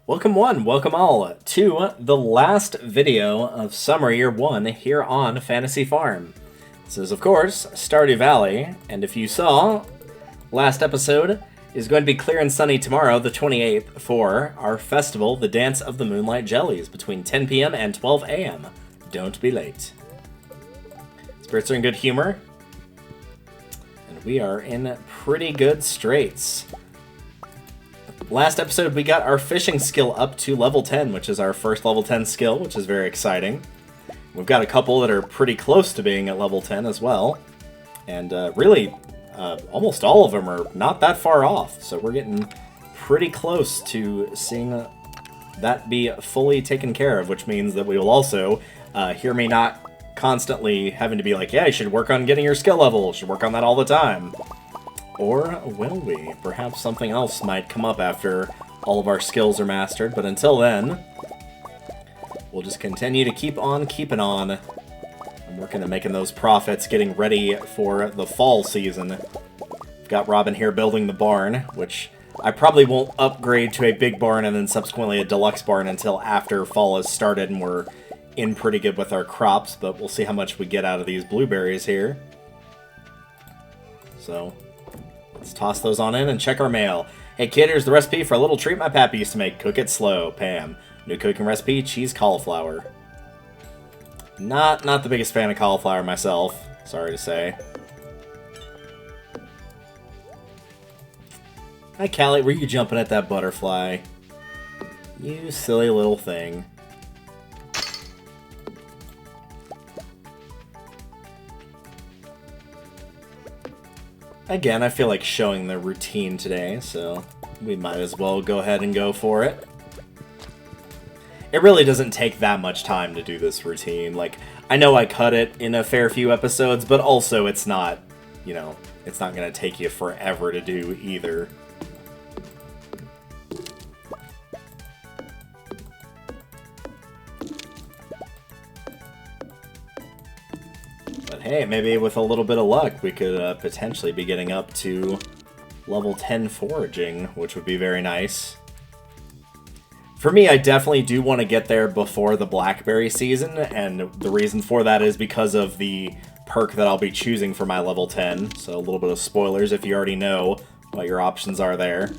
Welcome one, welcome all to the last video of Summer Year 1 here on Fantasy Farm. This is, of course, Stardew Valley, and if you saw, last episode is going to be clear and sunny tomorrow, the 28th, for our festival, the Dance of the Moonlight Jellies, between 10 p.m. and 12 a.m. Don't be late. Spirits are in good humor, and we are in pretty good straits. Last episode, we got our fishing skill up to level 10, which is our first level 10 skill, which is very exciting. We've got a couple that are pretty close to being at level 10 as well. And really, almost all of them are not that far off. So we're getting pretty close to seeing that be fully taken care of, which means that we will also hear me not constantly having to be like, yeah, you should work on getting your skill level. You should work on that all the time. Or will we? Perhaps something else might come up after all of our skills are mastered, but until then, we'll just continue to keep on keeping on. I'm working at making those profits, getting ready for the fall season. I've got Robin here building the barn, which I probably won't upgrade to a big barn and then subsequently a deluxe barn until after fall has started and we're in pretty good with our crops, but we'll see how much we get out of these blueberries here. So let's toss those on in and check our mail. Hey kid, here's the recipe for a little treat my pappy used to make. Cook it slow, Pam. New cooking recipe, cheese cauliflower. Not the biggest fan of cauliflower myself, sorry to say. Hi Callie, were you jumping at that butterfly? You silly little thing. Again, I feel like showing the routine today, so we might as well go ahead and go for it. It really doesn't take that much time to do this routine. Like, I know I cut it in a fair few episodes, but also it's not, you know, it's not going to take you forever to do either. But hey, maybe with a little bit of luck, we could potentially be getting up to level 10 foraging, which would be very nice. For me, I definitely do want to get there before the blackberry season, and the reason for that is because of the perk that I'll be choosing for my level 10. So a little bit of spoilers if you already know what your options are there.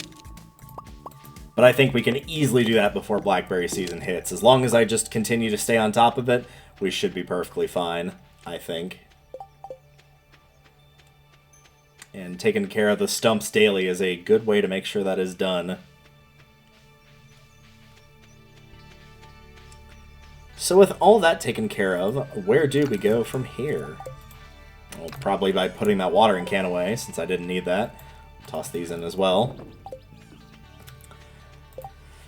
But I think we can easily do that before blackberry season hits. As long as I just continue to stay on top of it, we should be perfectly fine, I think. And taking care of the stumps daily is a good way to make sure that is done. So with all that taken care of, where do we go from here? Well, probably by putting that watering can away, since I didn't need that. Toss these in as well.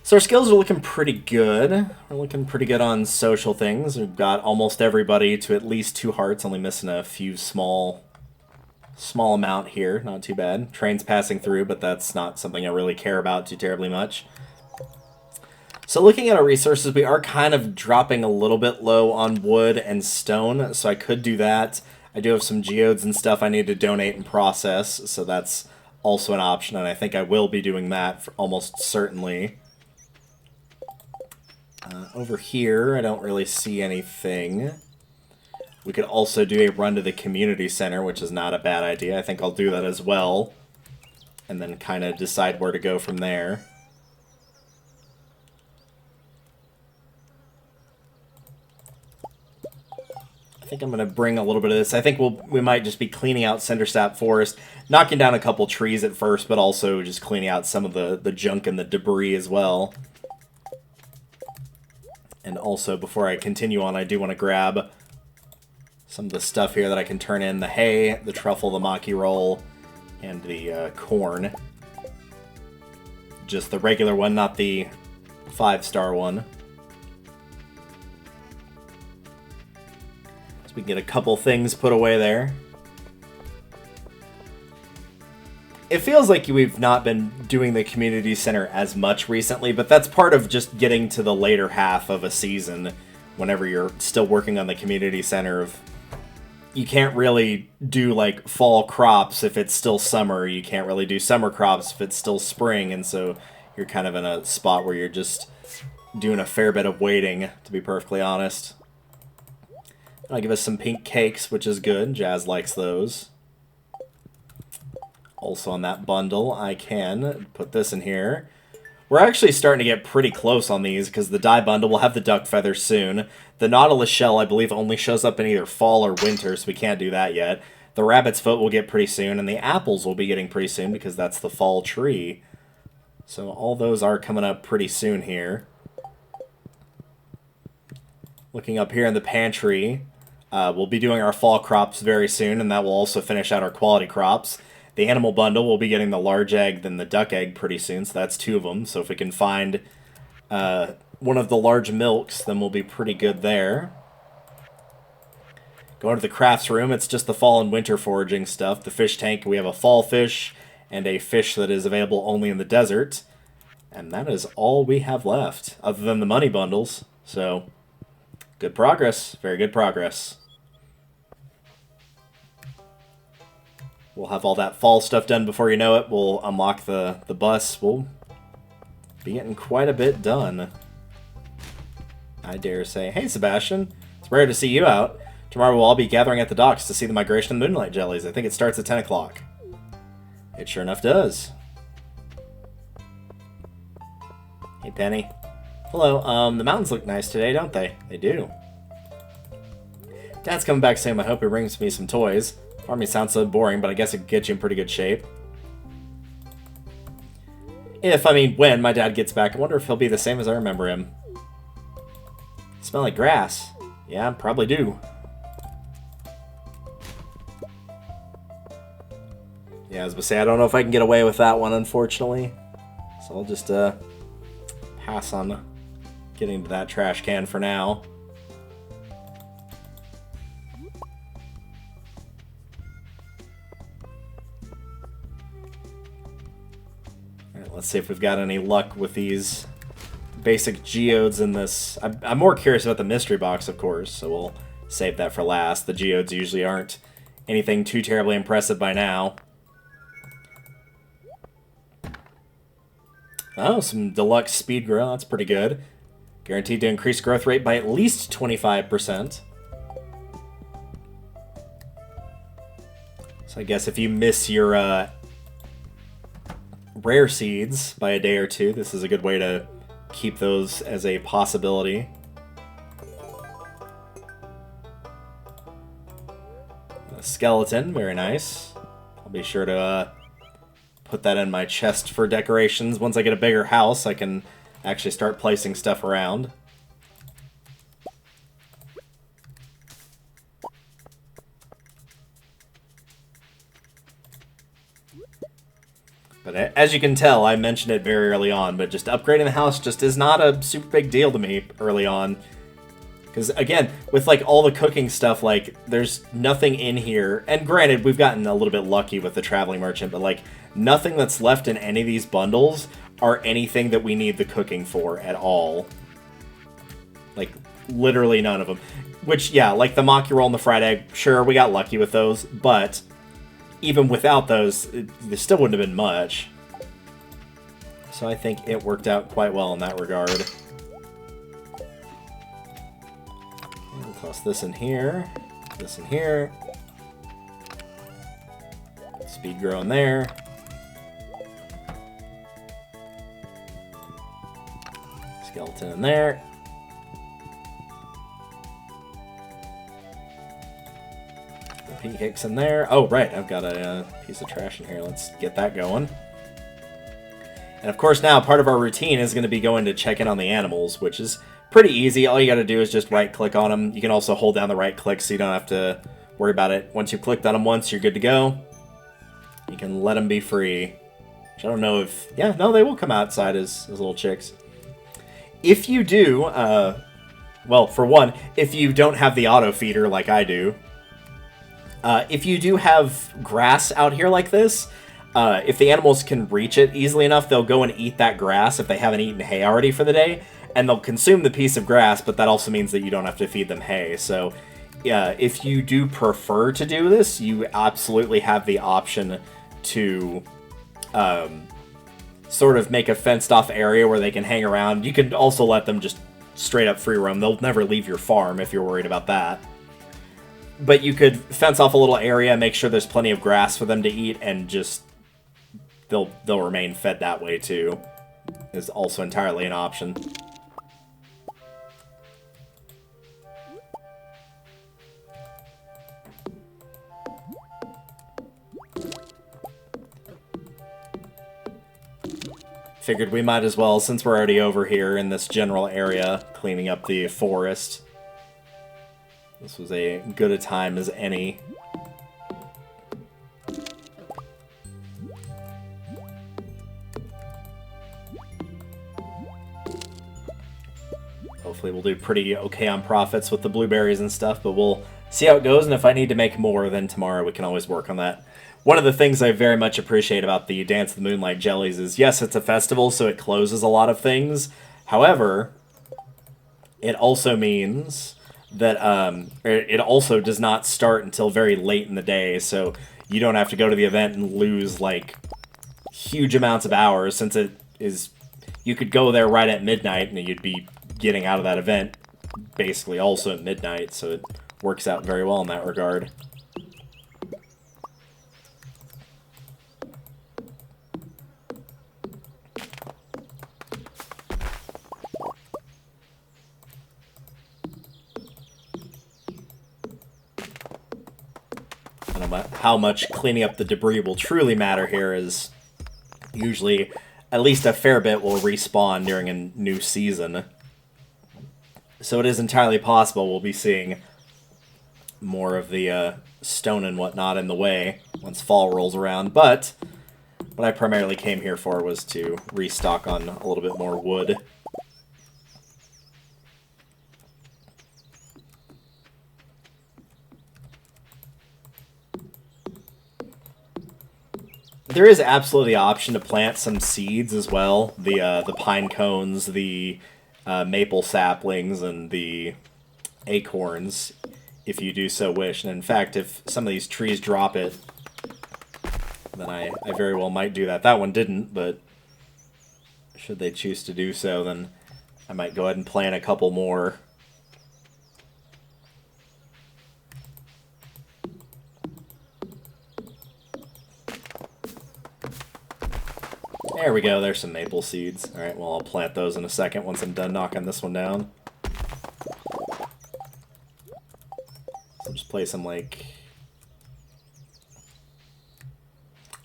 So our skills are looking pretty good. We're looking pretty good on social things. We've got almost everybody to at least 2 hearts, only missing a few small amount here. Not too bad. Trains passing through, but that's not something I really care about too terribly much. So looking at our resources, we are kind of dropping a little bit low on wood and stone, so I could do that. I do have some geodes and stuff I need to donate and process, so that's also an option, and I think I will be doing that for almost certainly. Over here, I don't really see anything. We could also do a run to the community center, which is not a bad idea. I think I'll do that as well, and then kind of decide where to go from there. I think I'm going to bring a little bit of this. I think we might just be cleaning out Cindersap Forest, knocking down a couple trees at first, but also just cleaning out some of the junk and the debris as well. And also, before I continue on, I do want to grab some of the stuff here that I can turn in. The hay, the truffle, the maki roll, and the corn. Just the regular one, not the 5-star one. So we can get a couple things put away there. It feels like we've not been doing the community center as much recently, but that's part of just getting to the later half of a season whenever you're still working on the community center. You can't really do like fall crops if it's still summer. You can't really do summer crops if it's still spring, and so you're kind of in a spot where you're just doing a fair bit of waiting, to be perfectly honest. I'll give us some pink cakes, which is good. Jazz likes those. Also on that bundle, I can put this in here. We're actually starting to get pretty close on these, because the dye bundle will have the duck feathers soon. The Nautilus shell, I believe, only shows up in either fall or winter, so we can't do that yet. The rabbit's foot will get pretty soon, and the apples will be getting pretty soon, because that's the fall tree. So all those are coming up pretty soon here. Looking up here in the pantry, we'll be doing our fall crops very soon, and that will also finish out our quality crops. The animal bundle will be getting the large egg, then the duck egg pretty soon, so that's 2 of them. So if we can find one of the large milks, then we'll be pretty good there. Going to the crafts room, it's just the fall and winter foraging stuff. The fish tank, we have a fall fish and a fish that is available only in the desert. And that is all we have left, other than the money bundles. So, good progress. Very good progress. We'll have all that fall stuff done before you know it. We'll unlock the bus. We'll be getting quite a bit done. I dare say. Hey, Sebastian. It's rare to see you out. Tomorrow we'll all be gathering at the docks to see the migration of the Moonlight Jellies. I think it starts at 10 o'clock. It sure enough does. Hey, Penny. Hello. The mountains look nice today, don't they? They do. Dad's coming back soon. I hope he brings me some toys. Farming sounds so boring, but I guess it could get you in pretty good shape. When my dad gets back, I wonder if he'll be the same as I remember him. Smell like grass. Yeah, probably do. Yeah, I was going to say, I don't know if I can get away with that one, unfortunately. So I'll just pass on getting to that trash can for now. Let's see if we've got any luck with these basic geodes in this. I'm more curious about the mystery box, of course, so we'll save that for last. The geodes usually aren't anything too terribly impressive by now. Oh, some deluxe speed grow. That's pretty good. Guaranteed to increase growth rate by at least 25%. So I guess if you miss your rare seeds by a day or two, this is a good way to keep those as a possibility. A skeleton, very nice. I'll be sure to put that in my chest for decorations. Once I get a bigger house, I can actually start placing stuff around. But as you can tell, I mentioned it very early on, but just upgrading the house just is not a super big deal to me early on. Because, again, with, like, all the cooking stuff, like, there's nothing in here. And granted, we've gotten a little bit lucky with the Traveling Merchant, but, like, nothing that's left in any of these bundles are anything that we need the cooking for at all. Like, literally none of them. Which, yeah, like the Maki Roll and the Fried Egg, sure, we got lucky with those, but even without those, there still wouldn't have been much. So I think it worked out quite well in that regard. And toss this in here, this in here. Speed grow in there. Skeleton in there. Pink cakes in there. Oh, right, I've got a piece of trash in here. Let's get that going. And of course now, part of our routine is going to be going to check in on the animals, which is pretty easy. All you got to do is just right-click on them. You can also hold down the right-click so you don't have to worry about it. Once you've clicked on them once, you're good to go. You can let them be free. Which I don't know if... Yeah, no, they will come outside as little chicks. If you do... well, for one, if you don't have the auto-feeder like I do... if you do have grass out here like this, if the animals can reach it easily enough, they'll go and eat that grass if they haven't eaten hay already for the day, and they'll consume the piece of grass, but that also means that you don't have to feed them hay. So, if you do prefer to do this, you absolutely have the option to sort of make a fenced-off area where they can hang around. You can also let them just straight up free roam. They'll never leave your farm if you're worried about that. But you could fence off a little area, make sure there's plenty of grass for them to eat, and just they'll remain fed that way too. Is also entirely an option. Figured we might as well, since we're already over here in this general area, cleaning up the forest. This was a good a time as any. Hopefully we'll do pretty okay on profits with the blueberries and stuff, but we'll see how it goes, and if I need to make more, then tomorrow we can always work on that. One of the things I very much appreciate about the Dance of the Moonlight Jellies is, yes, it's a festival, so it closes a lot of things. However, it also means that it also does not start until very late in the day, so you don't have to go to the event and lose, like, huge amounts of hours, since it is... You could go there right at midnight, and you'd be getting out of that event basically also at midnight, so it works out very well in that regard. How much cleaning up the debris will truly matter here is usually at least a fair bit will respawn during a new season. So it is entirely possible we'll be seeing more of the stone and whatnot in the way once fall rolls around. But what I primarily came here for was to restock on a little bit more wood. There is absolutely the option to plant some seeds as well. The pine cones, the maple saplings, and the acorns, if you do so wish. And in fact, if some of these trees drop it, then I very well might do that. That one didn't, but should they choose to do so, then I might go ahead and plant a couple more. There we go, there's some maple seeds. Alright, well, I'll plant those in a second once I'm done knocking this one down. So I'll just place them like...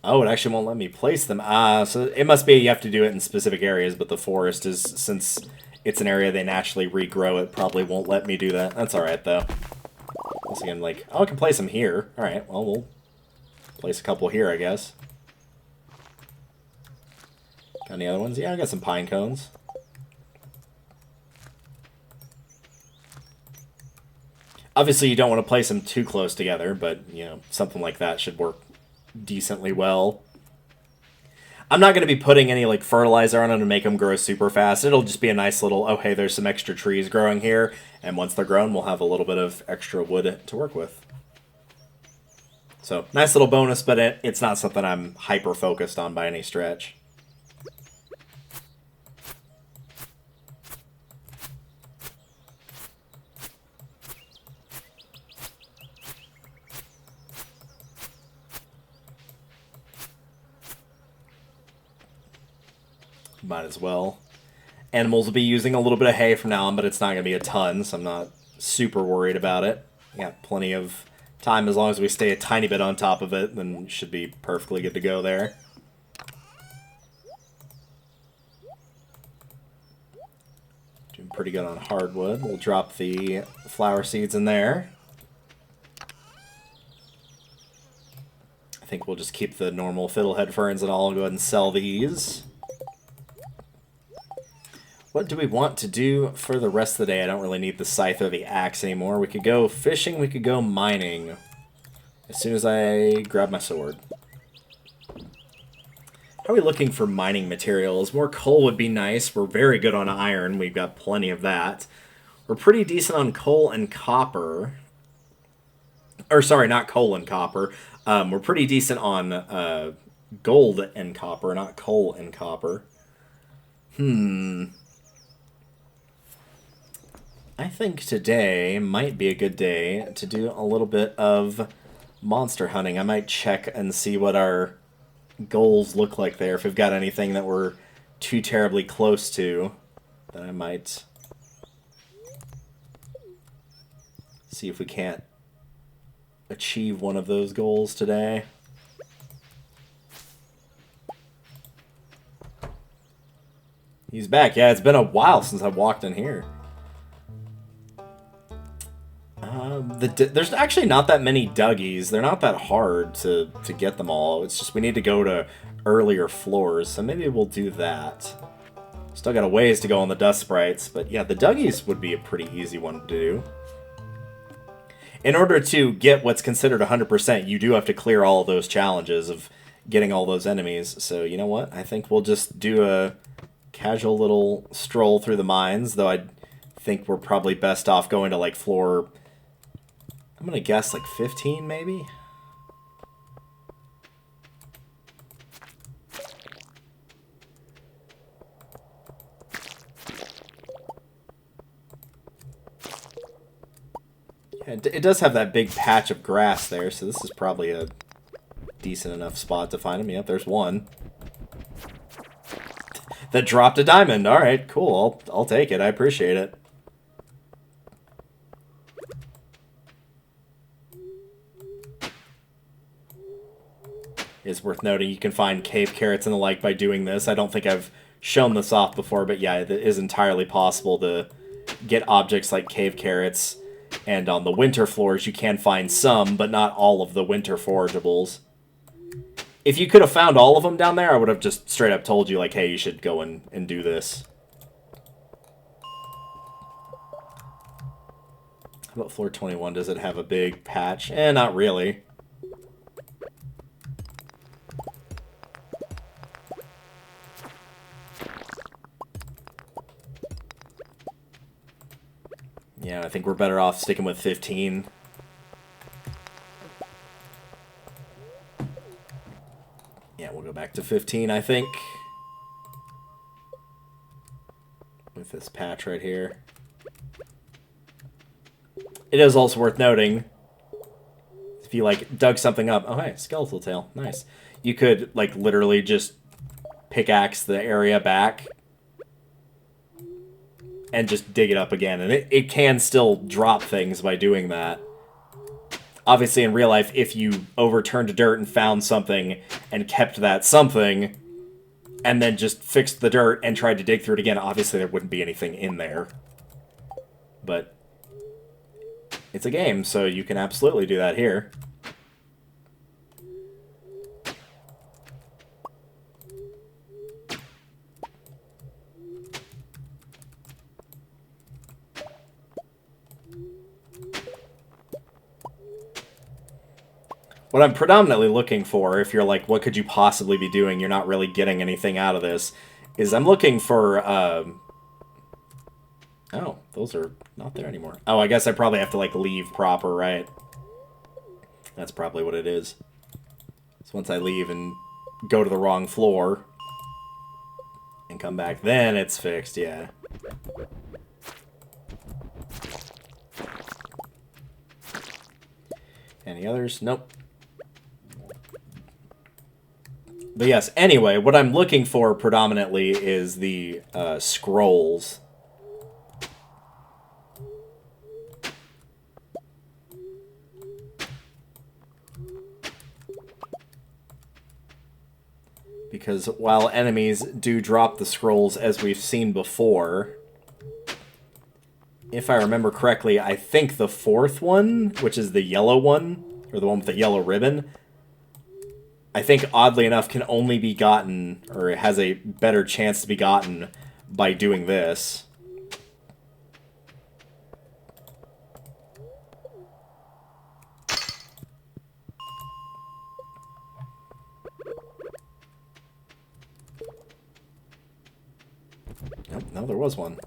Oh, it actually won't let me place them. So it must be you have to do it in specific areas, but the forest is, since it's an area they naturally regrow, it probably won't let me do that. That's alright, though. Once again, like, oh, I can place them here. Alright, well, we'll place a couple here, I guess. Got any other ones? Yeah, I got some pine cones. Obviously, you don't want to place them too close together, but, you know, something like that should work decently well. I'm not going to be putting any, like, fertilizer on them to make them grow super fast. It'll just be a nice little, oh, hey, there's some extra trees growing here, and once they're grown, we'll have a little bit of extra wood to work with. So, nice little bonus, but it's not something I'm hyper-focused on by any stretch. Might as well. Animals will be using a little bit of hay from now on, but it's not going to be a ton, so I'm not super worried about it. We got plenty of time. As long as we stay a tiny bit on top of it, then should be perfectly good to go there. Doing pretty good on hardwood. We'll drop the flower seeds in there. I think we'll just keep the normal fiddlehead ferns and all. I'll go ahead and sell these. What do we want to do for the rest of the day? I don't really need the scythe or the axe anymore. We could go fishing, we could go mining. As soon as I grab my sword. How are we looking for mining materials? More coal would be nice. We're very good on iron. We've got plenty of that. We're pretty decent on coal and copper. Or, sorry, not coal and copper. We're pretty decent on gold and copper, not coal and copper. I think today might be a good day to do a little bit of monster hunting. I might check and see what our goals look like there. If we've got anything that we're too terribly close to, then I might see if we can't achieve one of those goals today. He's back. Yeah, it's been a while since I walked in here. There's actually not that many Dougies. They're not that hard to get them all. It's just we need to go to earlier floors, so maybe we'll do that. Still got a ways to go on the dust sprites, but yeah, the Dougies would be a pretty easy one to do. In order to get what's considered 100%, you do have to clear all of those challenges of getting all those enemies. So you know what? I think we'll just do a casual little stroll through the mines, though I think we're probably best off going to like floor... I'm gonna guess like 15, maybe? Yeah, it does have that big patch of grass there, so this is probably a decent enough spot to find him. Yep, there's one. That dropped a diamond. Alright, cool. I'll take it. I appreciate it. It's worth noting you can find cave carrots and the like by doing this. I don't think I've shown this off before, but yeah, it is entirely possible to get objects like cave carrots. And on the winter floors, you can find some, but not all of the winter forageables. If you could have found all of them down there, I would have just straight up told you, like, hey, you should go and do this. How about floor 21? Does it have a big patch? Not really. Yeah, I think we're better off sticking with 15. Yeah, we'll go back to 15, I think. With this patch right here. It is also worth noting, if you, like, dug something up... Oh, hey, skeletal tail. Nice. You could, like, literally just pickaxe the area back and just dig it up again. And it can still drop things by doing that. Obviously, in real life, if you overturned dirt and found something and kept that something, and then just fixed the dirt and tried to dig through it again, obviously there wouldn't be anything in there. But it's a game, so you can absolutely do that here. What I'm predominantly looking for, if you're like, what could you possibly be doing, you're not really getting anything out of this, is I'm looking for, oh, those are not there anymore. Oh, I guess I probably have to, like, leave proper, right? That's probably what it is. So once I leave and go to the wrong floor and come back, then it's fixed, yeah. Any others? Nope. But yes, anyway, what I'm looking for predominantly is the scrolls. Because while enemies do drop the scrolls as we've seen before, if I remember correctly, I think the fourth one, which is the yellow one, or the one with the yellow ribbon, I think, oddly enough, can only be gotten, or it has a better chance to be gotten, by doing this. Nope, no, there was one.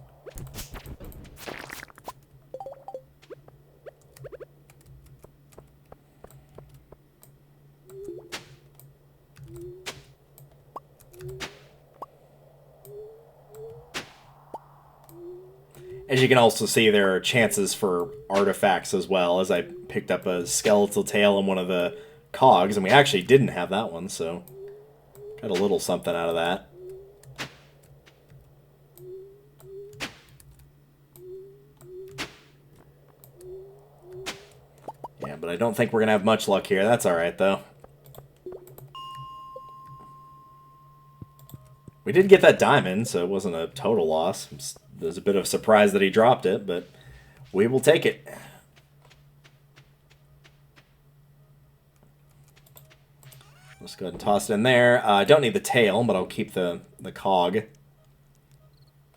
As you can also see, there are chances for artifacts as well, as I picked up a skeletal tail in one of the cogs, and we actually didn't have that one, so got a little something out of that. Yeah, but I don't think we're going to have much luck here. That's alright, though. We did get that diamond, so it wasn't a total loss. It was a bit of a surprise that he dropped it, but we will take it. Let's go ahead and toss it in there. I don't need the tail, but I'll keep the cog.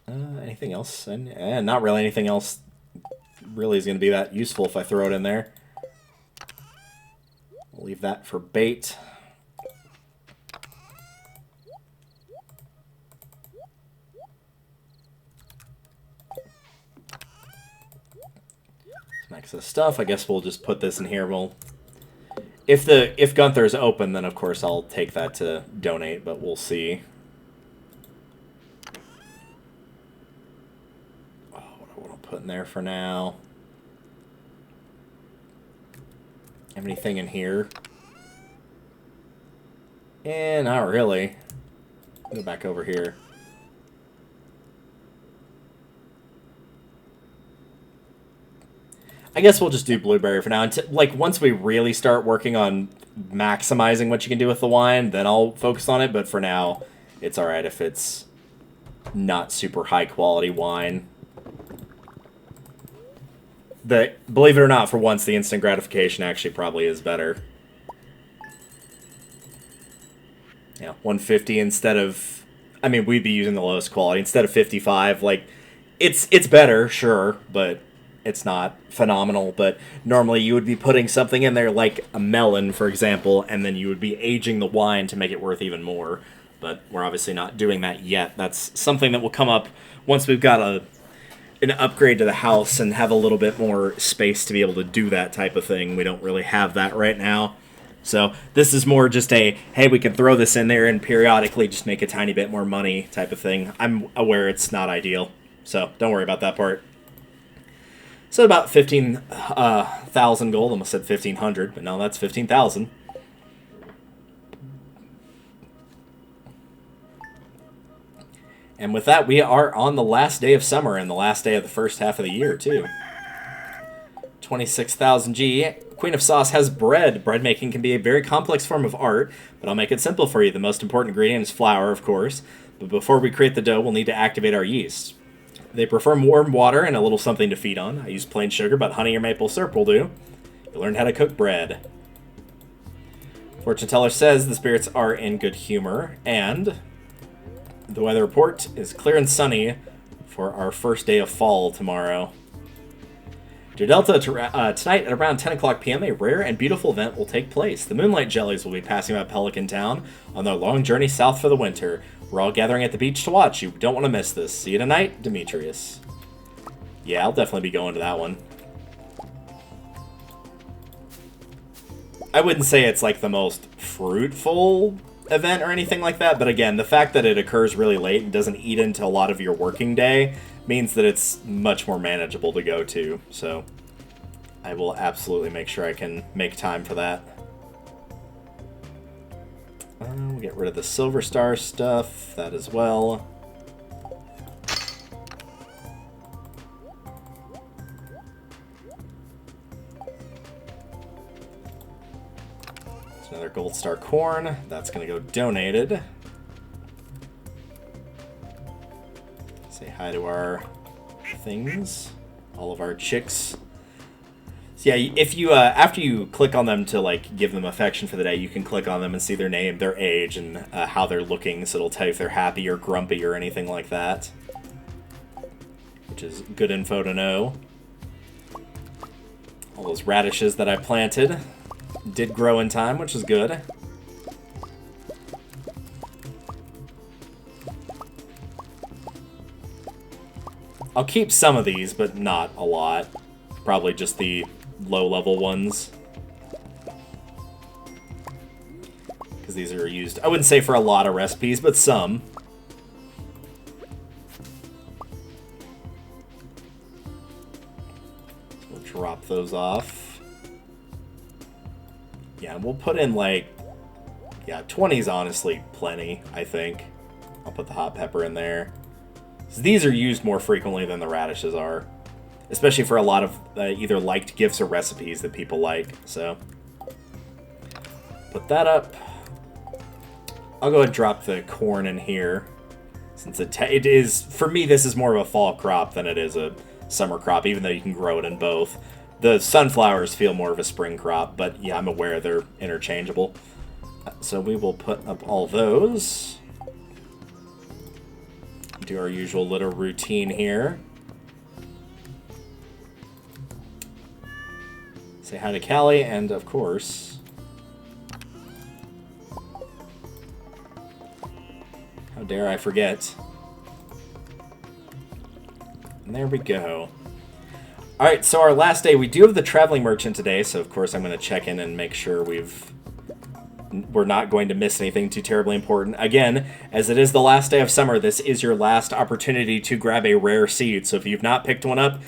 Anything else? Not really anything else really is going to be that useful if I throw it in there. We'll leave that for bait. Excess stuff. I guess we'll just put this in here. If Gunther's open, then of course I'll take that to donate, but we'll see. Oh, what do I want to put in there for now? Have anything in here? Not really. Go back over here. I guess we'll just do blueberry for now. Like, once we really start working on maximizing what you can do with the wine, then I'll focus on it. But for now, it's alright if it's not super high quality wine. Believe it or not, for once, the instant gratification actually probably is better. Yeah, 150 instead of... I mean, we'd be using the lowest quality. Instead of 55, like, it's better, sure, but... it's not phenomenal, but normally you would be putting something in there like a melon, for example, and then you would be aging the wine to make it worth even more. But we're obviously not doing that yet. That's something that will come up once we've got an upgrade to the house and have a little bit more space to be able to do that type of thing. We don't really have that right now. So this is more just a, hey, we can throw this in there and periodically just make a tiny bit more money type of thing. I'm aware it's not ideal, so don't worry about that part. So about 15,000 gold. Almost said 1,500, but no, that's 15,000. And with that, we are on the last day of summer and the last day of the first half of the year, too. 26,000 G. Queen of Sauce has bread. Bread making can be a very complex form of art, but I'll make it simple for you. The most important ingredient is flour, of course. But before we create the dough, we'll need to activate our yeast. They prefer warm water and a little something to feed on. I use plain sugar, but honey or maple syrup will do. You learned how to cook bread. Fortune teller says the spirits are in good humor, and the weather report is clear and sunny for our first day of fall tomorrow. Dear Delta, tonight at around 10 o'clock p.m., a rare and beautiful event will take place. The Moonlight Jellies will be passing by Pelican Town on their long journey south for the winter. We're all gathering at the beach to watch. You don't want to miss this. See you tonight, Demetrius. Yeah, I'll definitely be going to that one. I wouldn't say it's like the most fruitful event or anything like that, but again, the fact that it occurs really late and doesn't eat into a lot of your working day means that it's much more manageable to go to, so I will absolutely make sure I can make time for that. We'll get rid of the Silver Star stuff, that as well. There's another Gold Star corn. That's going to go donated. Say hi to our things, all of our chicks. So yeah, if you after you click on them to like give them affection for the day, you can click on them and see their name, their age, and how they're looking. So it'll tell you if they're happy or grumpy or anything like that, which is good info to know. All those radishes that I planted did grow in time, which is good. I'll keep some of these, but not a lot. Probably just the low-level ones. Because these are used, I wouldn't say for a lot of recipes, but some. drop those off. Yeah, we'll put in like, yeah, 20 is honestly plenty, I think. I'll put the hot pepper in there. So these are used more frequently than the radishes are. Especially for a lot of either liked gifts or recipes that people like. So, put that up. I'll go ahead and drop the corn in here. Since it is, for me, this is more of a fall crop than it is a summer crop, even though you can grow it in both. The sunflowers feel more of a spring crop, but yeah, I'm aware they're interchangeable. So we will put up all those. Do our usual little routine here. Say hi to Callie, and of course... How dare I forget. And there we go. Alright, so our last day, we do have the traveling merchant today, so of course I'm going to check in and make sure we're not going to miss anything too terribly important. Again, as it is the last day of summer, this is your last opportunity to grab a rare seed, so if you've not picked one up,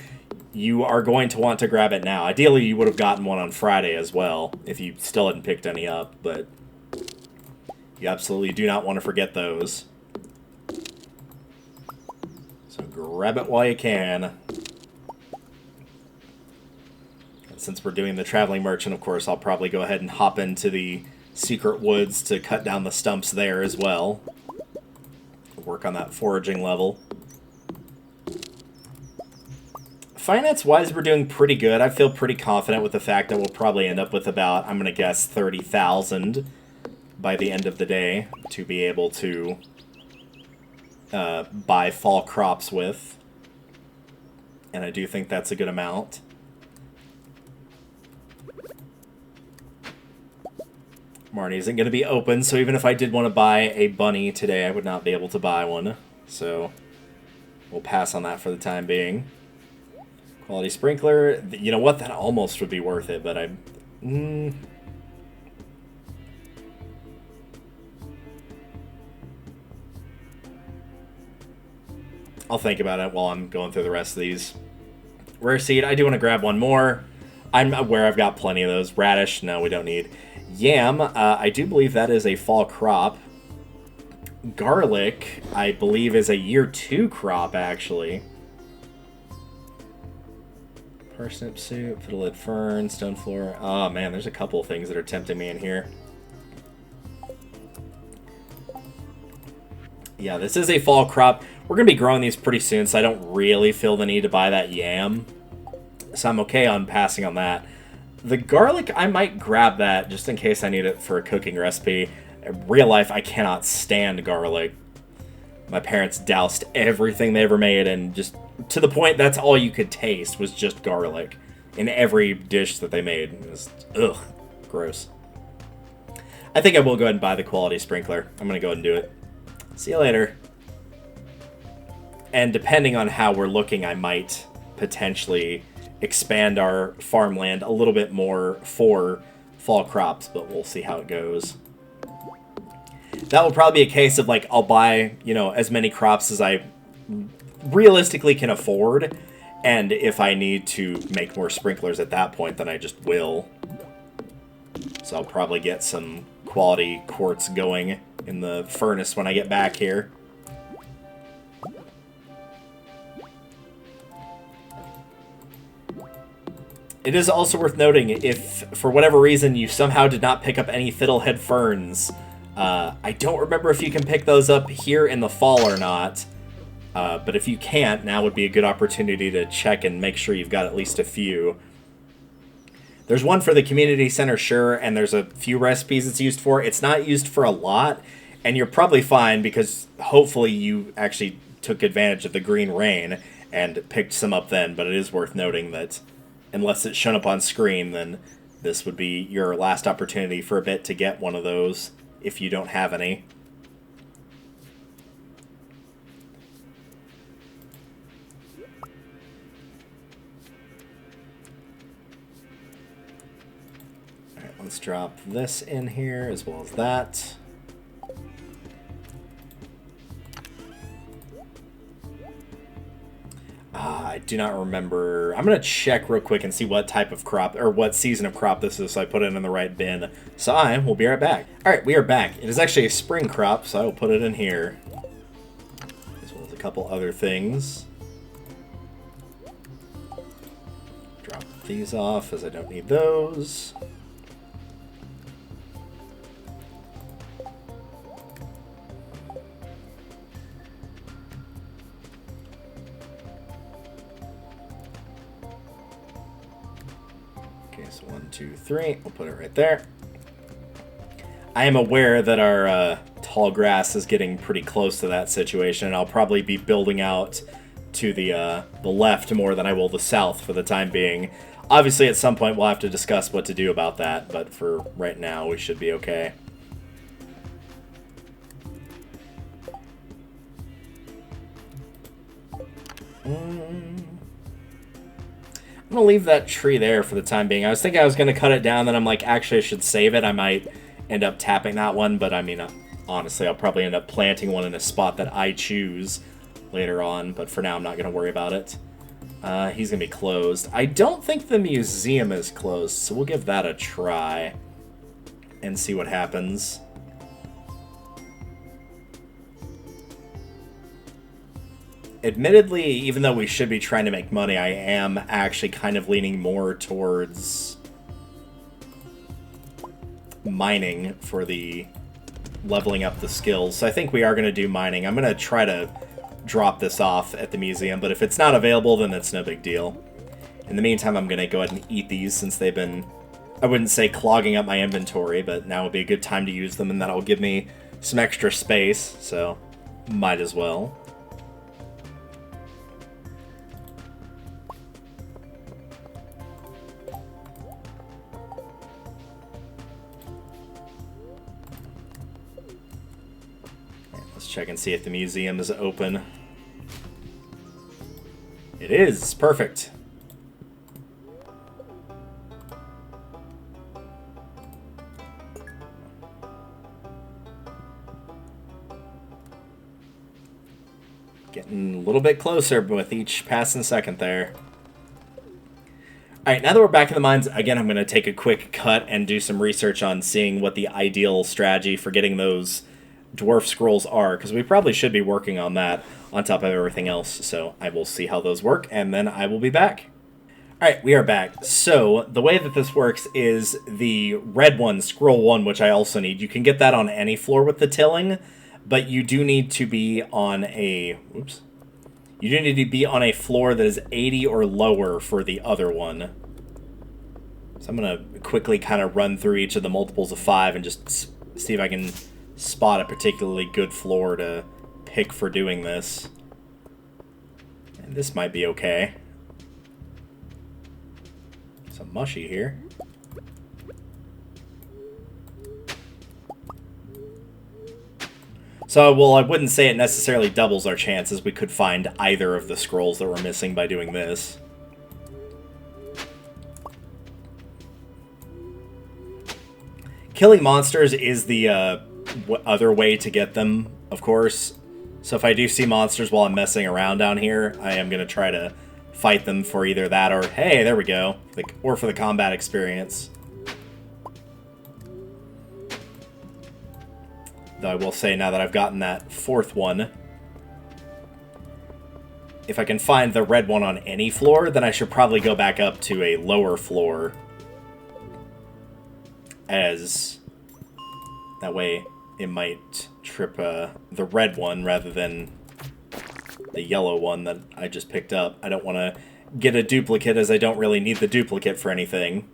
you are going to want to grab it now. Ideally, you would have gotten one on Friday as well, if you still hadn't picked any up, but you absolutely do not want to forget those. So grab it while you can. And since we're doing the traveling merchant, of course, I'll probably go ahead and hop into the secret woods to cut down the stumps there as well. Work on that foraging level. Finance-wise, we're doing pretty good. I feel pretty confident with the fact that we'll probably end up with about, I'm going to guess, 30,000 by the end of the day to be able to buy fall crops with. And I do think that's a good amount. Marnie isn't going to be open, so even if I did want to buy a bunny today, I would not be able to buy one. So we'll pass on that for the time being. Quality sprinkler. You know what? That almost would be worth it, but I'll think about it while I'm going through the rest of these. Rare seed. I do want to grab one more. I'm aware I've got plenty of those. Radish. No, we don't need. Yam. I do believe that is a fall crop. Garlic, I believe, is a year 2 crop, actually. Parsnip soup, fiddlehead fern, stone floor. Oh man, there's a couple of things that are tempting me in here. Yeah, this is a fall crop. We're going to be growing these pretty soon, so I don't really feel the need to buy that yam. So I'm okay on passing on that. The garlic, I might grab that just in case I need it for a cooking recipe. In real life, I cannot stand garlic. My parents doused everything they ever made, and just to the point that's all you could taste was just garlic in every dish that they made. It was, ugh, gross. I think I will go ahead and buy the quality sprinkler. I'm going to go ahead and do it. See you later. And depending on how we're looking, I might potentially expand our farmland a little bit more for fall crops, but we'll see how it goes. That will probably be a case of, like, I'll buy, you know, as many crops as I realistically can afford, and if I need to make more sprinklers at that point, then I just will. So I'll probably get some quality quartz going in the furnace when I get back here. It is also worth noting, if for whatever reason you somehow did not pick up any fiddlehead ferns, I don't remember if you can pick those up here in the fall or not, but if you can't, now would be a good opportunity to check and make sure you've got at least a few. There's one for the community center, sure, and there's a few recipes it's used for. It's not used for a lot, and you're probably fine because hopefully you actually took advantage of the green rain and picked some up then, but it is worth noting that unless it's shown up on screen, then this would be your last opportunity for a bit to get one of those if you don't have any. Alright, let's drop this in here as well as that. I do not remember. I'm going to check real quick and see what type of crop, or what season of crop this is, so I put it in the right bin. So I will be right back. Alright, we are back. It is actually a spring crop, so I will put it in here. As well as a couple other things. Drop these off, as I don't need those. Okay, so 1, 2, 3. We'll put it right there. I am aware that our tall grass is getting pretty close to that situation, and I'll probably be building out to the left more than I will the south for the time being. Obviously, at some point, we'll have to discuss what to do about that, but for right now, we should be okay. I'm going to leave that tree there for the time being. I was thinking I was going to cut it down, then I'm like, actually, I should save it. I might end up tapping that one, but I mean, honestly, I'll probably end up planting one in a spot that I choose later on, but for now, I'm not going to worry about it. He's going to be closed. I don't think the museum is closed, so we'll give that a try and see what happens. Admittedly, even though we should be trying to make money, I am actually kind of leaning more towards mining for the leveling up the skills. So I think we are going to do mining. I'm going to try to drop this off at the museum, but if it's not available, then it's no big deal. In the meantime, I'm going to go ahead and eat these since they've been, I wouldn't say clogging up my inventory, but now would be a good time to use them, and that'll give me some extra space, so might as well. Check and see if the museum is open. It is. Perfect. Getting a little bit closer with each passing second there. Alright, now that we're back in the mines, again, I'm going to take a quick cut and do some research on seeing what the ideal strategy for getting those dwarf scrolls are, because we probably should be working on that on top of everything else, so I will see how those work, and then I will be back. Alright, we are back. So, the way that this works is the red one, scroll 1, which I also need, you can get that on any floor with the tilling, but you do need to be on a... Oops. You do need to be on a floor that is 80 or lower for the other one. So I'm going to quickly kind of run through each of the multiples of 5 and just see if I can spot a particularly good floor to pick for doing this. And this might be okay. Some mushy here. So, well, I wouldn't say it necessarily doubles our chances. We could find either of the scrolls that we're missing by doing this. Killing monsters is the other way to get them, of course. So if I do see monsters while I'm messing around down here, I am going to try to fight them for either that or, hey, there we go, or for the combat experience. Though I will say, now that I've gotten that fourth one, if I can find the red one on any floor, then I should probably go back up to a lower floor. As that way it might trip the red one rather than the yellow one that I just picked up. I don't want to get a duplicate, as I don't really need the duplicate for anything.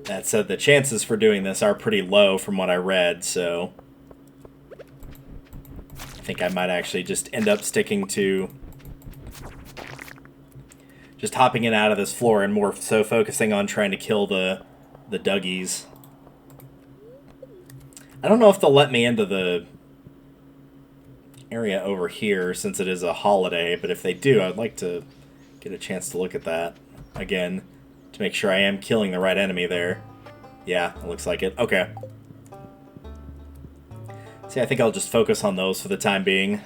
That said, the chances for doing this are pretty low from what I read, so I think I might actually just end up sticking to just hopping in and out of this floor and more so focusing on trying to kill the Duggies. I don't know if they'll let me into the area over here since it is a holiday, but if they do, I'd like to get a chance to look at that again to make sure I am killing the right enemy there. Yeah, it looks like it. Okay. See, I think I'll just focus on those for the time being.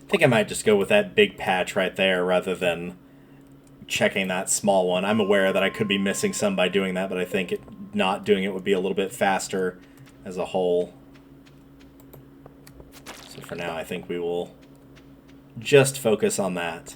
I think I might just go with that big patch right there rather than checking that small one. I'm aware that I could be missing some by doing that, but I think not doing it would be a little bit faster as a whole. So for now, I think we will just focus on that.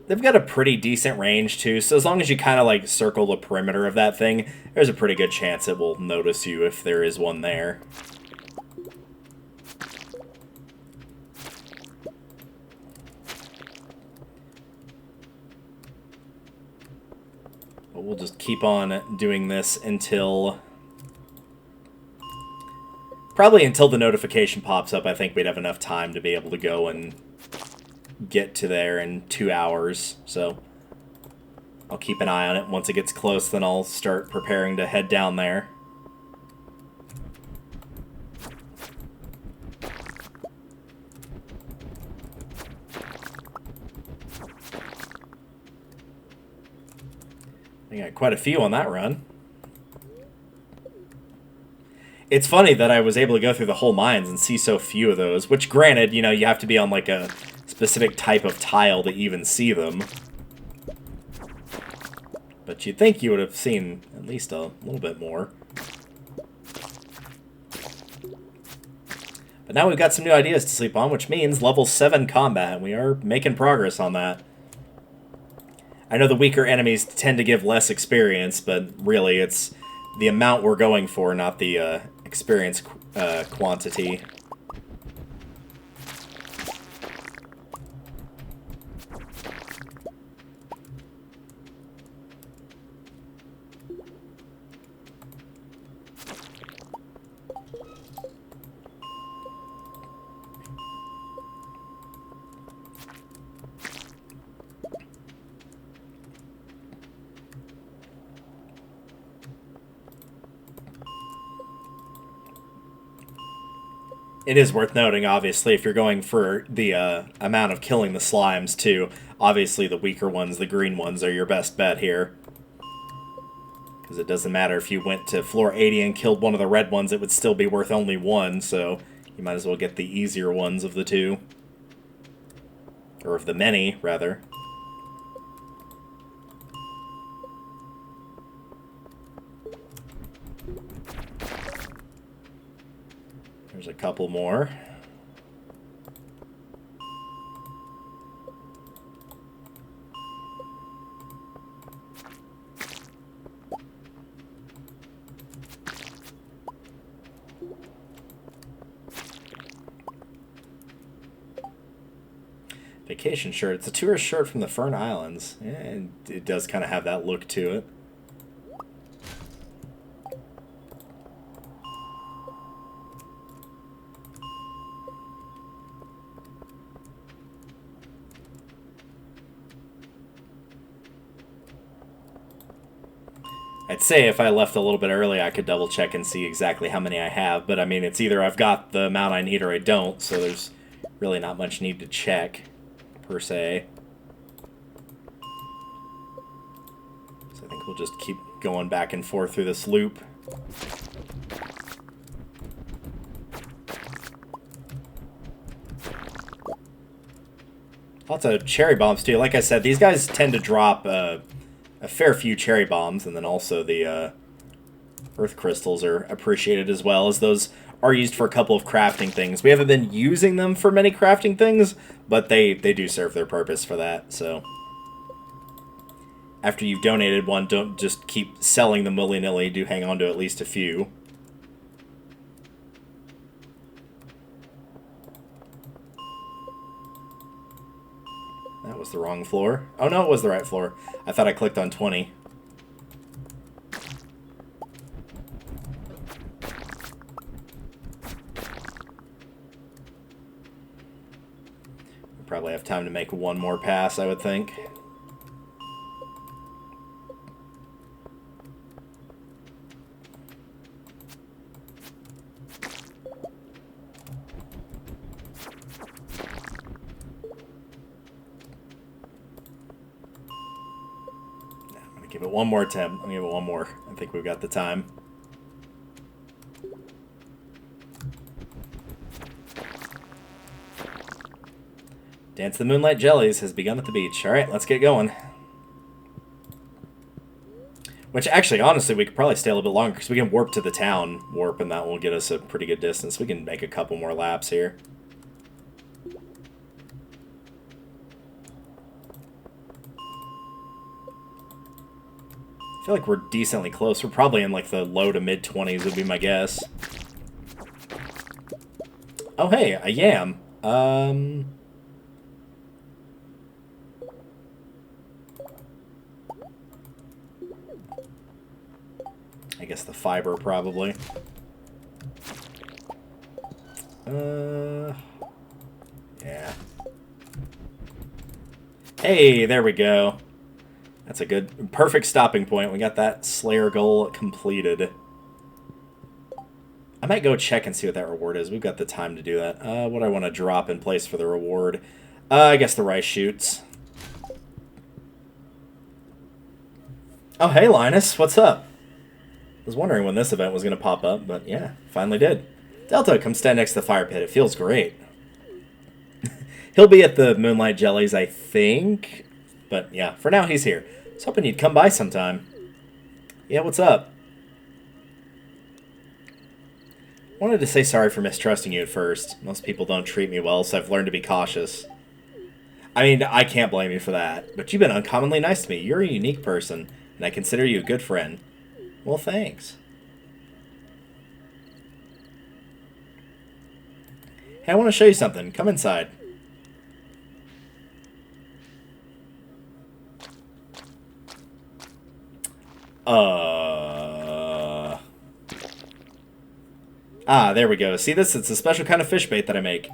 They've got a pretty decent range, too, so as long as you kind of, like, circle the perimeter of that thing, there's a pretty good chance it will notice you if there is one there. But we'll just keep on doing this until... probably until the notification pops up. I think we'd have enough time to be able to go and get to there in 2 hours, so I'll keep an eye on it. Once it gets close, then I'll start preparing to head down there. I got quite a few on that run. It's funny that I was able to go through the whole mines and see so few of those, which granted, you know, you have to be on like a specific type of tile to even see them. But you'd think you would have seen at least a little bit more. But now we've got some new ideas to sleep on, which means level 7 combat. We are making progress on that. I know the weaker enemies tend to give less experience, but really it's the amount we're going for, not the experience quantity. It is worth noting, obviously, if you're going for the amount of killing the slimes, too, obviously the weaker ones, the green ones, are your best bet here. Because it doesn't matter if you went to floor 80 and killed one of the red ones, it would still be worth only 1, so you might as well get the easier ones of the 2. Or of the many, rather. There's a couple more. Vacation shirt. It's a tourist shirt from the Fern Islands. Yeah, and it does kind of have that look to it. I'd say if I left a little bit early, I could double check and see exactly how many I have, but I mean, it's either I've got the amount I need or I don't, so there's really not much need to check, per se. So I think we'll just keep going back and forth through this loop. Lots of cherry bombs, too. Like I said, these guys tend to drop a fair few cherry bombs, and then also the earth crystals are appreciated as well, as those are used for a couple of crafting things. We haven't been using them for many crafting things, but they do serve their purpose for that, so... After you've donated one, don't just keep selling them willy-nilly. Do hang on to at least a few. That was the wrong floor. Oh, no, it was the right floor. I thought I clicked on 20. We'll probably have time to make one more pass, I would think. Give it one more attempt. I'll give it one more. I think we've got the time. Dance the Moonlight Jellies has begun at the beach. Alright, let's get going. Which, actually, honestly, we could probably stay a little bit longer, because we can warp to the town warp, and that will get us a pretty good distance. We can make a couple more laps here. I feel like we're decently close. We're probably in like the low to mid 20s would be my guess. Oh hey, a yam. I guess the fiber probably. Yeah. Hey, there we go. That's a good, perfect stopping point. We got that Slayer goal completed. I might go check and see what that reward is. We've got the time to do that. What do I want to drop in place for the reward? I guess the rice shoots. Oh, hey, Linus. What's up? I was wondering when this event was going to pop up, but yeah, finally did. Delta, come stand next to the fire pit. It feels great. He'll be at the Moonlight Jellies, I think. But yeah, for now, he's here. I was hoping you'd come by sometime. Yeah, what's up? Wanted to say sorry for mistrusting you at first. Most people don't treat me well, so I've learned to be cautious. I mean, I can't blame you for that, but you've been uncommonly nice to me. You're a unique person, and I consider you a good friend. Well, thanks. Hey, I want to show you something. Come inside. Ah, there we go. See this? It's a special kind of fish bait that I make.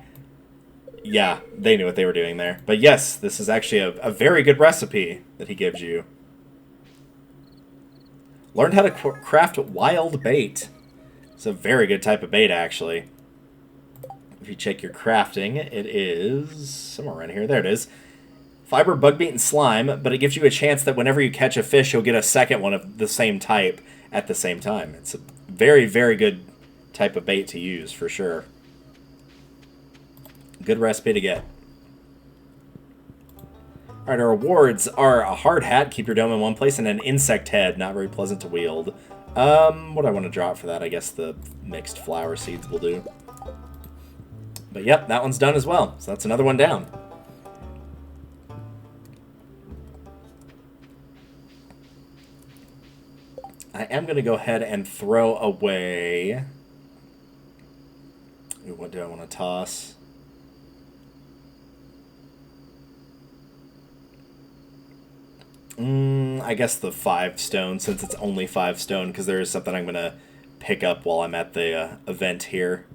Yeah, they knew what they were doing there. But yes, this is actually a very good recipe that he gives you. Learned how to craft wild bait. It's a very good type of bait, actually. If you check your crafting, it is somewhere around here. There it is. Fiber, bug meat, and slime, but it gives you a chance that whenever you catch a fish, you'll get a second one of the same type at the same time. It's a very, very good type of bait to use, for sure. Good recipe to get. Alright, our rewards are a hard hat, keep your dome in one place, and an insect head, not very pleasant to wield. What do I want to drop for that? I guess the mixed flower seeds will do. But yep, that one's done as well, so that's another one down. I am going to go ahead and throw away... Ooh, what do I want to toss? I guess the 5 stone, since it's only 5 stone, because there is something I'm going to pick up while I'm at the event here.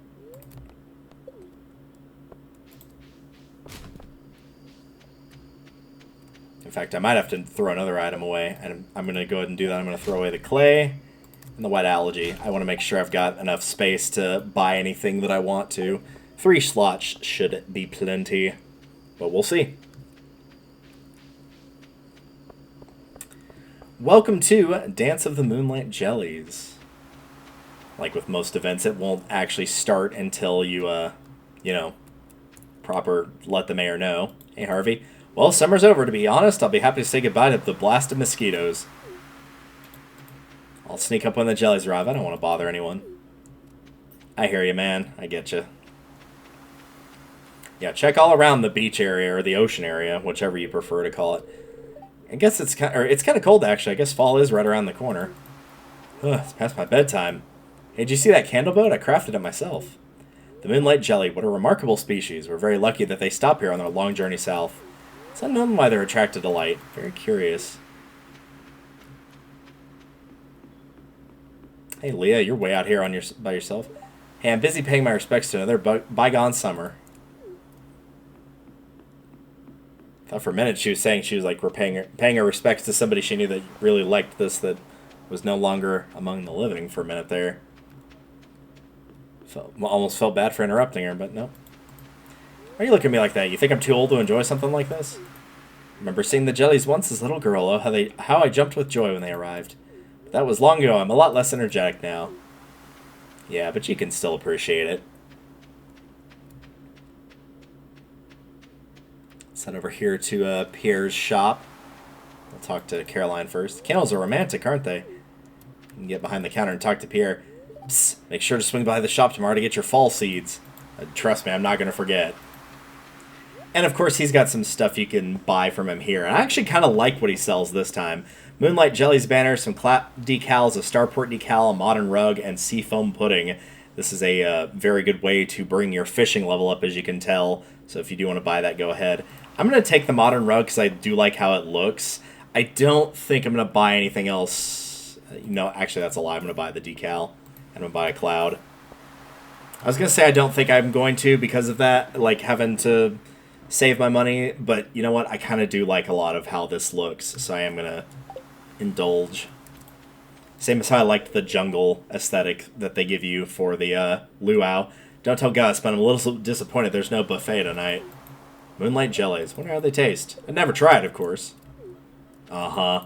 In fact, I might have to throw another item away, and I'm going to go ahead and do that. I'm going to throw away the clay and the wet algae. I want to make sure I've got enough space to buy anything that I want to. 3 slots should be plenty, but we'll see. Welcome to Dance of the Moonlight Jellies. Like with most events, it won't actually start until you, proper let the mayor know. Hey, Harvey. Well, summer's over. To be honest, I'll be happy to say goodbye to the blast of mosquitoes. I'll sneak up when the jellies arrive. I don't want to bother anyone. I hear you, man. I get you. Yeah, check all around the beach area or the ocean area, whichever you prefer to call it. I guess it's kind of cold actually. I guess fall is right around the corner. Ugh, it's past my bedtime. Hey, did you see that candle boat? I crafted it myself. The Moonlight Jelly, what a remarkable species. We're very lucky that they stop here on their long journey south. It's unknown why they're attracted to light. Very curious. Hey, Leah, you're way out here by yourself. Hey, I'm busy paying my respects to another bygone summer. I thought for a minute she was saying she was like paying her respects to somebody she knew that really liked this that was no longer among the living for a minute there. Almost felt bad for interrupting her, but no. Why are you looking at me like that? You think I'm too old to enjoy something like this? Remember seeing the jellies once as a little girl. Oh, how I jumped with joy when they arrived. But that was long ago. I'm a lot less energetic now. Yeah, but you can still appreciate it. Let's head over here to Pierre's shop. We'll talk to Caroline first. Candles are romantic, aren't they? You can get behind the counter and talk to Pierre. Psst, make sure to swing by the shop tomorrow to get your fall seeds. Trust me, I'm not going to forget. And of course, he's got some stuff you can buy from him here. And I actually kind of like what he sells this time. Moonlight Jellies banners, some clap decals, a Starport decal, a modern rug, and seafoam pudding. This is a very good way to bring your fishing level up, as you can tell. So if you do want to buy that, go ahead. I'm going to take the modern rug because I do like how it looks. I don't think I'm going to buy anything else. No, actually, that's a lie. I'm going to buy the decal. I'm going to buy a cloud. I was going to say I don't think I'm going to because of that, like having to save my money. But you know what? I kind of do like a lot of how this looks. So I am going to indulge. Same as how I liked the jungle aesthetic that they give you for the luau. Don't tell Gus, but I'm a little disappointed there's no buffet tonight. Moonlight Jellies. Wonder how they taste. I've never tried, of course. Uh-huh.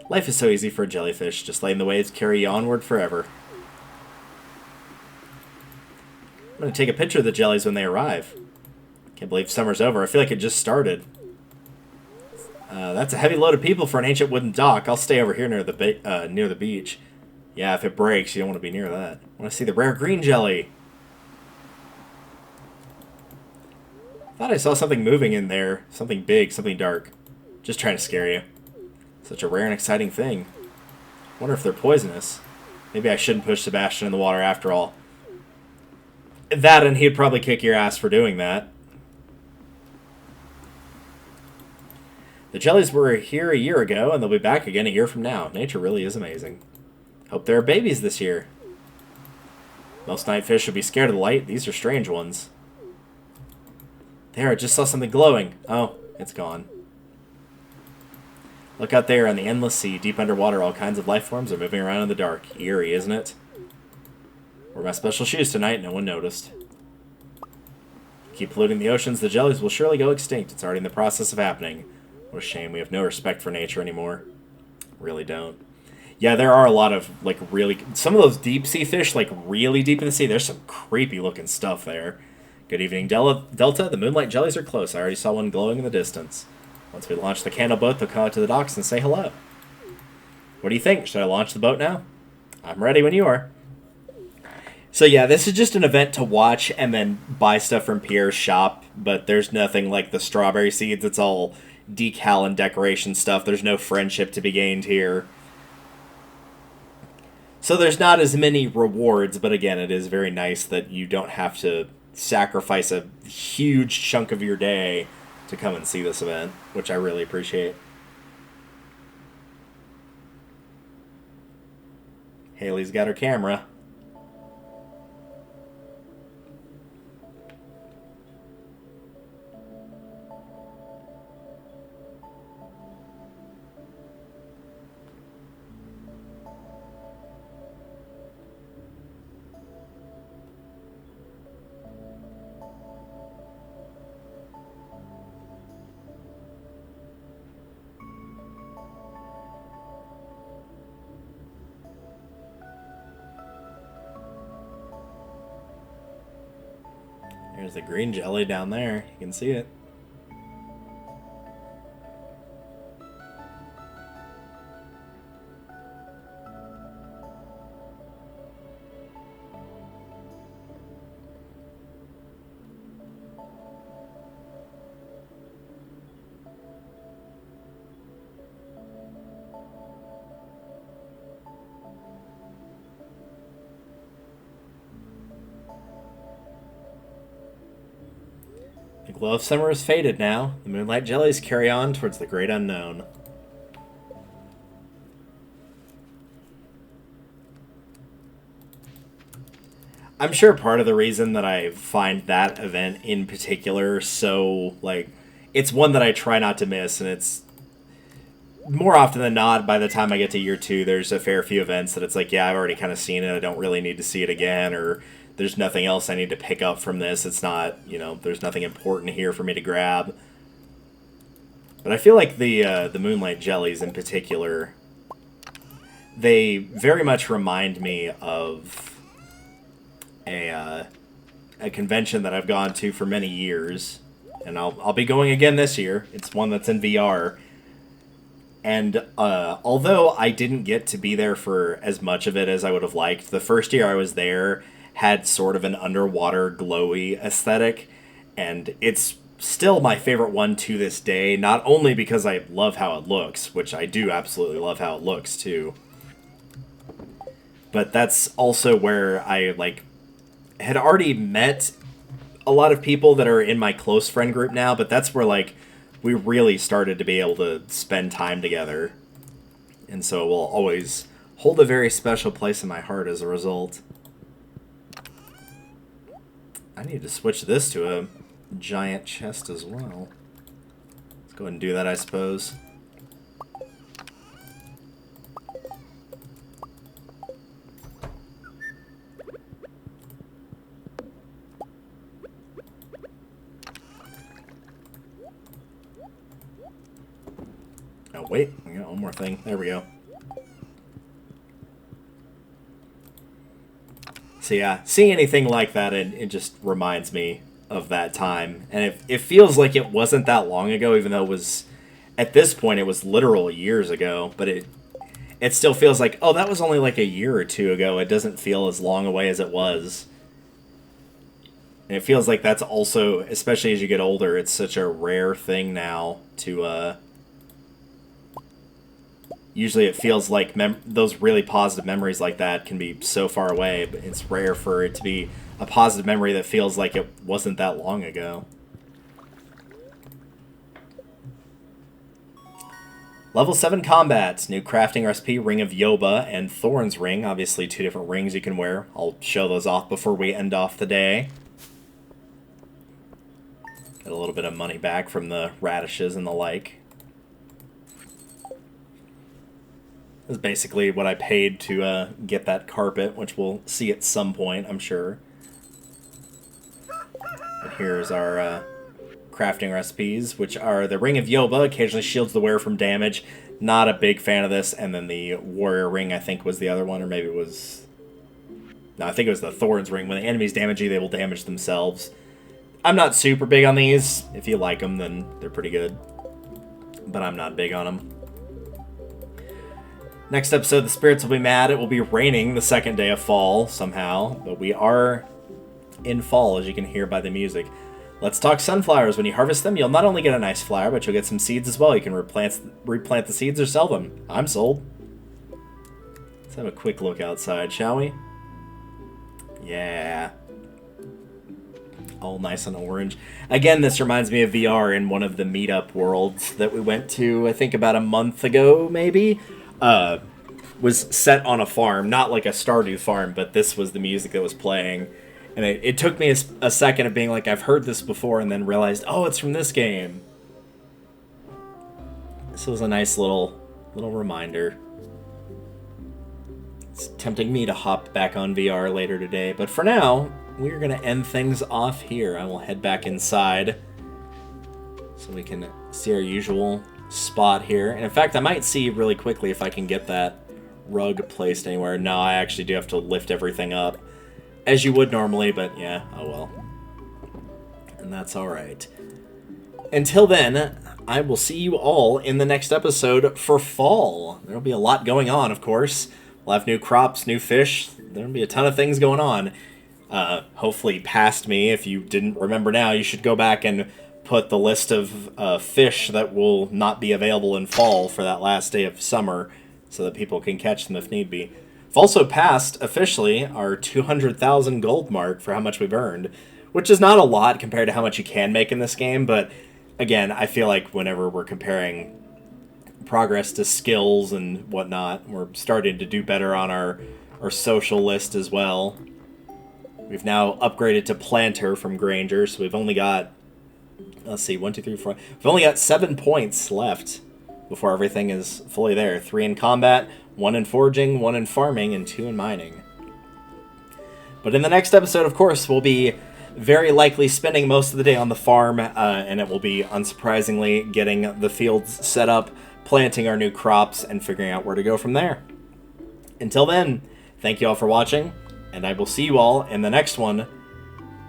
Life is so easy for a jellyfish, just letting the waves carry you onward forever. I'm going to take a picture of the jellies when they arrive. Can't believe summer's over. I feel like it just started. That's a heavy load of people for an ancient wooden dock. I'll stay over here near the beach. Yeah, if it breaks, you don't want to be near that. I want to see the rare green jelly. Thought I saw something moving in there. Something big, something dark. Just trying to scare you. Such a rare and exciting thing. Wonder if they're poisonous. Maybe I shouldn't push Sebastian in the water after all. That, and he'd probably kick your ass for doing that. The jellies were here a year ago, and they'll be back again a year from now. Nature really is amazing. Hope there are babies this year. Most night fish would be scared of the light. These are strange ones. There, I just saw something glowing. Oh, it's gone. Look out there on the endless sea, deep underwater, all kinds of life forms are moving around in the dark. Eerie, isn't it? Wore my special shoes tonight, no one noticed. Keep polluting the oceans, the jellies will surely go extinct. It's already in the process of happening. What a shame, we have no respect for nature anymore. Really don't. Yeah, there are a lot of, like, really... Some of those deep-sea fish, like, really deep in the sea, there's some creepy-looking stuff there. Good evening, Delta. The Moonlight Jellies are close. I already saw one glowing in the distance. Once we launch the candle boat, they'll come out to the docks and say hello. What do you think? Should I launch the boat now? I'm ready when you are. So yeah, this is just an event to watch and then buy stuff from Pierre's shop, but there's nothing like the strawberry seeds. It's all decal and decoration stuff. There's no friendship to be gained here. So there's not as many rewards, but again, it is very nice that you don't have to sacrifice a huge chunk of your day to come and see this event, which I really appreciate. Haley's got her camera. There's the green jelly down there. You can see it. The glow of summer has faded now. The Moonlight Jellies carry on towards the great unknown. I'm sure part of the reason that I find that event in particular so, like, it's one that I try not to miss, and it's more often than not, by the time I get to year 2, there's a fair few events that it's like, yeah, I've already kind of seen it, I don't really need to see it again, or there's nothing else I need to pick up from this, it's not, you know, there's nothing important here for me to grab. But I feel like the Moonlight Jellies in particular, they very much remind me of a convention that I've gone to for many years, and I'll be going again this year. It's one that's in VR. And although I didn't get to be there for as much of it as I would have liked, the first year I was there had sort of an underwater glowy aesthetic, and it's still my favorite one to this day, not only because I love how it looks, which I do absolutely love how it looks too, but that's also where I had already met a lot of people that are in my close friend group now, but that's where we really started to be able to spend time together. And so it will always hold a very special place in my heart as a result. I need to switch this to a giant chest as well. Let's go ahead and do that, I suppose. Oh, wait, we got one more thing. There we go. So yeah, seeing anything like that, it just reminds me of that time. And it feels like it wasn't that long ago, even though it was, at this point, it was literal years ago. But it still feels like, oh, that was only like a year or two ago. It doesn't feel as long away as it was. And it feels like that's also, especially as you get older, it's such a rare thing now to, usually it feels like those really positive memories like that can be so far away, but it's rare for it to be a positive memory that feels like it wasn't that long ago. Level 7 combat. New crafting recipe, Ring of Yoba and Thorn's Ring. Obviously 2 different rings you can wear. I'll show those off before we end off the day. Get a little bit of money back from the radishes and the like. This is basically what I paid to get that carpet, which we'll see at some point, I'm sure. And here's our crafting recipes, which are the Ring of Yoba, occasionally shields the wearer from damage. Not a big fan of this. And then the Warrior Ring, I think, was the other one, or maybe it was... No, I think it was the Thorn's Ring. When the enemies damage you, they will damage themselves. I'm not super big on these. If you like them, then they're pretty good. But I'm not big on them. Next episode, the spirits will be mad. It will be raining the second day of fall, somehow. But we are in fall, as you can hear by the music. Let's talk sunflowers. When you harvest them, you'll not only get a nice flower, but you'll get some seeds as well. You can replant the seeds or sell them. I'm sold. Let's have a quick look outside, shall we? Yeah. All nice and orange. Again, this reminds me of VR in one of the meetup worlds that we went to, I think about a month ago, maybe? Was set on a farm, not like a Stardew farm, but this was the music that was playing. And it took me a second of being like, I've heard this before, and then realized, oh, it's from this game. This was a nice little reminder. It's tempting me to hop back on VR later today, but for now, we're going to end things off here. I will head back inside so we can see our usual spot here. And in fact, I might see really quickly if I can get that rug placed anywhere. No, I actually do have to lift everything up, as you would normally, but yeah, oh well. and that's alright. Until then, I will see you all in the next episode for fall. There'll be a lot going on, of course. We'll have new crops, new fish. There'll be a ton of things going on. Hopefully past me. If you didn't remember now, you should go back and put the list of fish that will not be available in fall for that last day of summer so that people can catch them if need be. We've also passed, officially, our 200,000 gold mark for how much we've earned, which is not a lot compared to how much you can make in this game, but again, I feel like whenever we're comparing progress to skills and whatnot, we're starting to do better on our social list as well. We've now upgraded to Planter from Granger, so we've only got, let's see, 1, 2, 3, 4. We've only got 7 points left before everything is fully there. 3 in combat, 1 in foraging, 1 in farming, and 2 in mining. But in the next episode, of course, we'll be very likely spending most of the day on the farm, and it will be, unsurprisingly, getting the fields set up, planting our new crops, and figuring out where to go from there. Until then, thank you all for watching, and I will see you all in the next one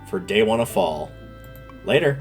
for Day 1 of Fall. Later.